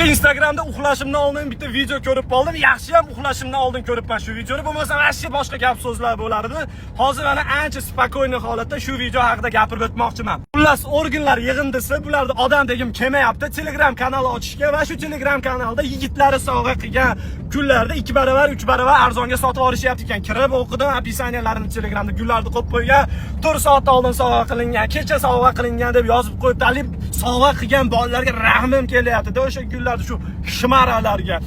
O'sha Instagramda uxlashimdan oldin bitta video ko'rib qoldim. Yaxshi ham uxlashimdan oldin ko'ribman shu videoni. Bo'lmasa vashchi boshqa gap so'zlar bo'lardi. Hozir mana ancha spokойный holatda shu video haqida gapirib o'tmoqchiman. Xullas, organlar yig'indisi bularda odam degim kelmayapti. Telegram kanali ochishga va shu Telegram kanalda yigitlari sovg'a qilgan kunlarda 2 baravar, 3 baravar arzonga sotib olishyapti ekan. Kirib o'qidim, opisiyaniyalarini Telegramda gullarni qo'yib qo'ygan. 4 soat oldin sovg'a qilingan, kecha sovg'a qilingan deb yozib qo'yibdi. Alib sovg'a qilgan bolalarga rahmim kelyapti. O'sha gullarni shu shimaralarga.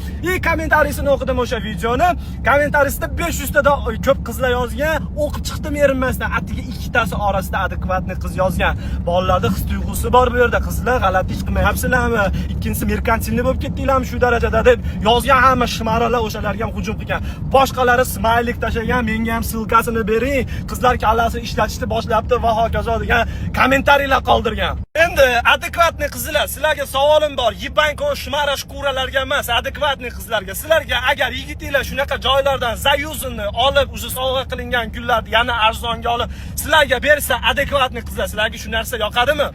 Kommentariyasini o'qidim o'sha videoni. Kommentariyasida 500 tada ko'p qizlar yozgan. O'qib chiqdim erinmasdan. Atiga 2 tasi orasida adekvatni qiz yozgan. Bolalarda his tuyg'usi bor bu yerda. Qizlar g'alati ish qilmayapsizlarmi? Ikkinchisi merkantilni bo'lib ketdinglarmi shu darajada deb yozgan hamma shimaralar o'shalarga ham hujum qilgan. Boshqalari smaylik tashlagan, menga ham silkasini bering. Qizlar kallasini ishlatishni boshlabdi va hokazo degan kommentariyalar qoldirgan. Endi adekvatni qizlar, sizlarga savolim bor. Yibanko shmara shkuralarga emas, adekvatni qizlarga. Sizlarga agar yigitinglar shunaqa joylardan zayuzni olib, o'sha sovg'a qilingan gullarni yana arzonga olib, sizlarga bersa, adekvatni qizlar sizlarga shu narsa yoqadimi?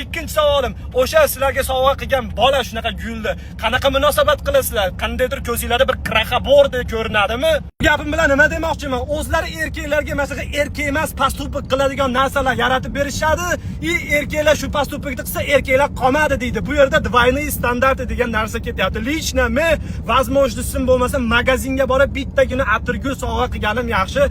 Ikkinchi savolim, o'sha sizlarga sovg'a qilgan bola shunaqa gulni qanaqa munosabat qilasizlar? Qandaydir ko'zinglarda bir kraxabordek ko'rinadimi? Gapim bilan nima demoqchiman? O'zlari erkaklarga masalan erkak emas postupik qiladigan narsalar yaratib berishadi. Erkaklar shu postupikni qilsa, erkaklar qolmadi deydi. Bu yerda двойные стандарты degan narsa ketyapti. Lично men возможностьim bo'lmasa magazinga borib bittagina atirgul sovg'a qilganim yaxshi,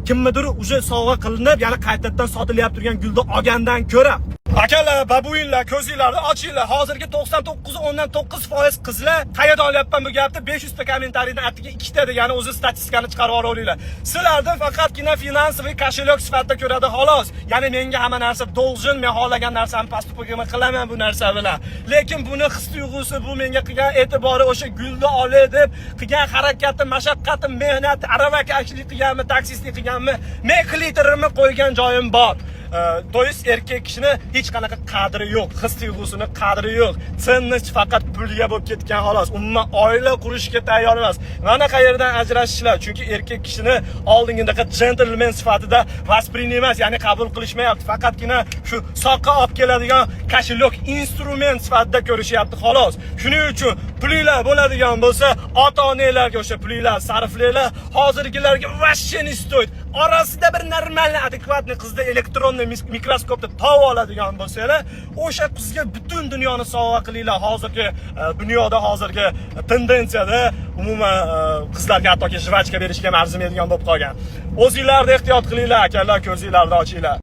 kimnidir o'sha sovg'a qilinib, yana qaytadan sotilyapti turgan gulni olgandan ko'ra. Akalar, babuyinlar, ko'zinglarni ochinglar. Hozirgi 99.9% qizlar qayerdan olyapman bu gapni? 500 ta kommentariydan atiga 2 ta degani o'zi statistikani chiqarib olinglar. Sizlarni faqatgina finansiy kошелек sifatida ko'radi xolos. Ya'ni menga hamma narsa должен, men xohlagan narsamni pastupogima qilaman bu narsa bilan. Lekin buni his tuyg'usi, bu menga qilgan e'tibori, o'sha gulni olay deb qilgan harakati, mashaqqati, mehnati, aravakashlik qilganmi, taksistlik qilganmi, men kliterimni qo'ygan joyim bor. To есть erkak kishini hech qanaqa qadri yo'q, his tuyg'usini qadri yo'q. Chinni faqat pulga bo'lib ketgan xolos. Umuman oila qurishga tayyor emas. Mana qayerdan ajrashishlar? Chunki erkak kishini oldingidaqa gentleman sifatida vоспринимать, ya'ni qabul qilishmayapti. Faqatgina shu soqqa olib keladigan kошелек instrument sifatida ko'rishyapti xolos. Shuning uchun pulinglar bo'ladigan bo'lsa, ota-onalarga o'sha pulinglar sarflaylar. Hozirgilarga вообще не стоит. Orasida bir normal, adekvatni qizda elektronniy mikroskopda tov oladigan bo'lsanglar, o'sha qizga butun dunyoni sovg'a qilinglar. Hozirgi dunyoda hozirgi tendensiyada umuman qizlarga hattoki jvachka berishga ham arzimaydigan bo'lib qolgan. O'zingizlarni ehtiyot qilinglar, akalar, ko'zinglarni ochinglar.